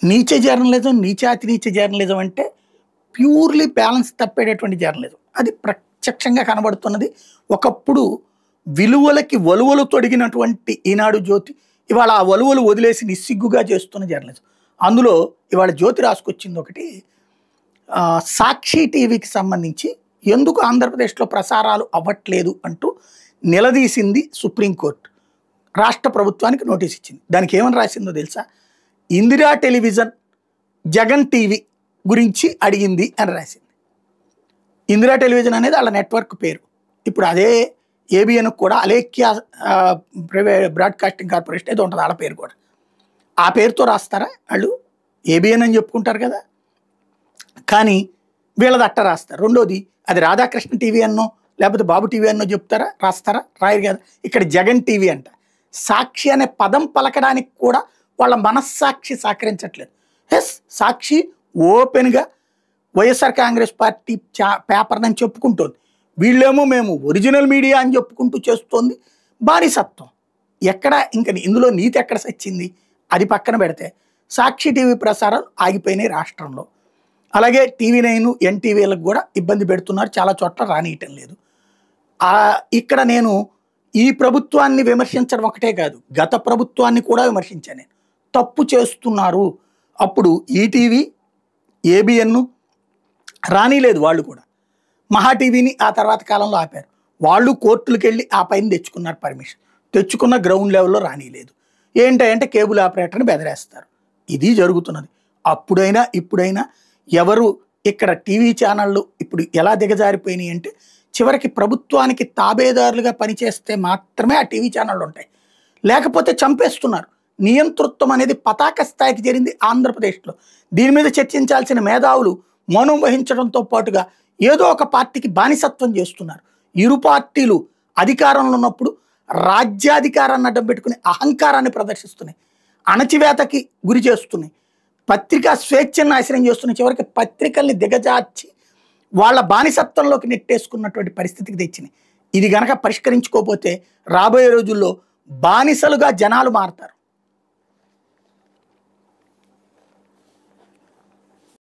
నీచ జర్నలిజం, నీచాతి నీచ జర్నలిజం అంటే ప్యూర్‌లీ బ్యాలెన్స్ తప్పేటటువంటి జర్నలిజం. అది ప్రత్యక్షంగా కనబడుతున్నది. ఒకప్పుడు విలువలకి వలువలు తొడిగినటువంటి ఈనాడు జ్యోతి, ఇవాళ ఆ వలువలు వదిలేసి నిస్సిగ్గుగా చేస్తున్న జర్నలిజం. అందులో ఇవాళ జ్యోతి రాసుకొచ్చింది ఒకటి, సాక్షి టీవీకి సంబంధించి ఎందుకు ఆంధ్రప్రదేశ్‌లో ప్రసారాలు అవ్వట్లేదు అంటూ నిలదీసింది సుప్రీంకోర్టు. రాష్ట్ర ప్రభుత్వానికి నోటీస్ ఇచ్చింది. దానికి ఏమని రాసిందో తెలుసా? ఇందిరా టెలివిజన్, జగన్ టీవీ గురించి అడిగింది అని రాసింది. ఇందిరా టెలివిజన్ అనేది వాళ్ళ నెట్వర్క్ పేరు. ఇప్పుడు అదే ఏబిఎన్ కూడా అలేఖ్య ప్రైవేట్ బ్రాడ్కాస్టింగ్ కార్పొరేషన్ ఏదో ఉంటుంది వాళ్ళ పేరు కూడా. ఆ పేరుతో రాస్తారా వాళ్ళు? ఏబిఎన్ అని చెప్పుకుంటారు కదా, కానీ వీళ్ళది అట్ట రాస్తారు. రెండోది అది రాధాకృష్ణ టీవీ అన్నో లేకపోతే బాబు టీవీ అన్నో చెప్తారా? రాస్తారా? రాయరు కదా. ఇక్కడ జగన్ టీవీ అంట. సాక్షి అనే పదం పలకడానికి కూడా వాళ్ళ మనస్సాక్షి సహకరించట్లేదు. ఎస్, సాక్షి ఓపెన్గా వైఎస్ఆర్ కాంగ్రెస్ పార్టీ పేపర్ అని చెప్పుకుంటోంది. వీళ్ళేమో మేము ఒరిజినల్ మీడియా అని చెప్పుకుంటూ చేస్తోంది బానిసత్వం. ఎక్కడ ఇంకా ఇందులో నీతి ఎక్కడ సచ్చింది? అది పక్కన పెడితే సాక్షి టీవీ ప్రసారాలు ఆగిపోయినాయి రాష్ట్రంలో. అలాగే టీవీ9, ఎన్టీవీలకు కూడా ఇబ్బంది పెడుతున్నారు, చాలా చోట్ల రానియటం లేదు. ఇక్కడ నేను ఈ ప్రభుత్వాన్ని విమర్శించడం ఒకటే కాదు, గత ప్రభుత్వాన్ని కూడా విమర్శించాను నేను. తప్పు చేస్తున్నారు. అప్పుడు ఈటీవీ, ఏబిఎన్ రానిలేదు, వాళ్ళు కూడా మహా టీవీని ఆ తర్వాత కాలంలో ఆపారు. వాళ్ళు కోర్టులకు వెళ్ళి ఆ పైన తెచ్చుకున్నారు పర్మిషన్. తెచ్చుకున్న గ్రౌండ్ లెవెల్లో రానిలేదు. ఏంటంటే కేబుల్ ఆపరేటర్ని బెదిరేస్తారు. ఇది జరుగుతున్నది. అప్పుడైనా ఇప్పుడైనా ఎవరు ఇక్కడ టీవీ ఛానళ్ళు ఇప్పుడు ఎలా దిగజారిపోయినాయి అంటే, చివరికి ప్రభుత్వానికి తాబేదారులుగా పనిచేస్తే మాత్రమే ఆ టీవీ ఛానళ్ళు ఉంటాయి, లేకపోతే చంపేస్తున్నారు. నియంతృత్వం అనేది పతాక స్థాయికి చేరింది ఆంధ్రప్రదేశ్లో. దీని మీద చర్చించాల్సిన మేధావులు మౌనం వహించడంతో పాటుగా ఏదో ఒక పార్టీకి బానిసత్వం చేస్తున్నారు. ఇరు పార్టీలు అధికారంలో ఉన్నప్పుడు రాజ్యాధికారాన్ని అడ్డం పెట్టుకుని అహంకారాన్ని ప్రదర్శిస్తున్నాయి, అణచివేతకి గురి చేస్తున్నాయి, పత్రికా స్వేచ్ఛను నాశనం చేస్తున్నాయి, చివరికి పత్రికల్ని దిగజార్చి వాళ్ళ బానిసత్వంలోకి నెట్టేసుకున్నటువంటి పరిస్థితికి తెచ్చినాయి. ఇది గనక పరిష్కరించుకోకపోతే రాబోయే రోజుల్లో బానిసలుగా జనాలు మారతారు.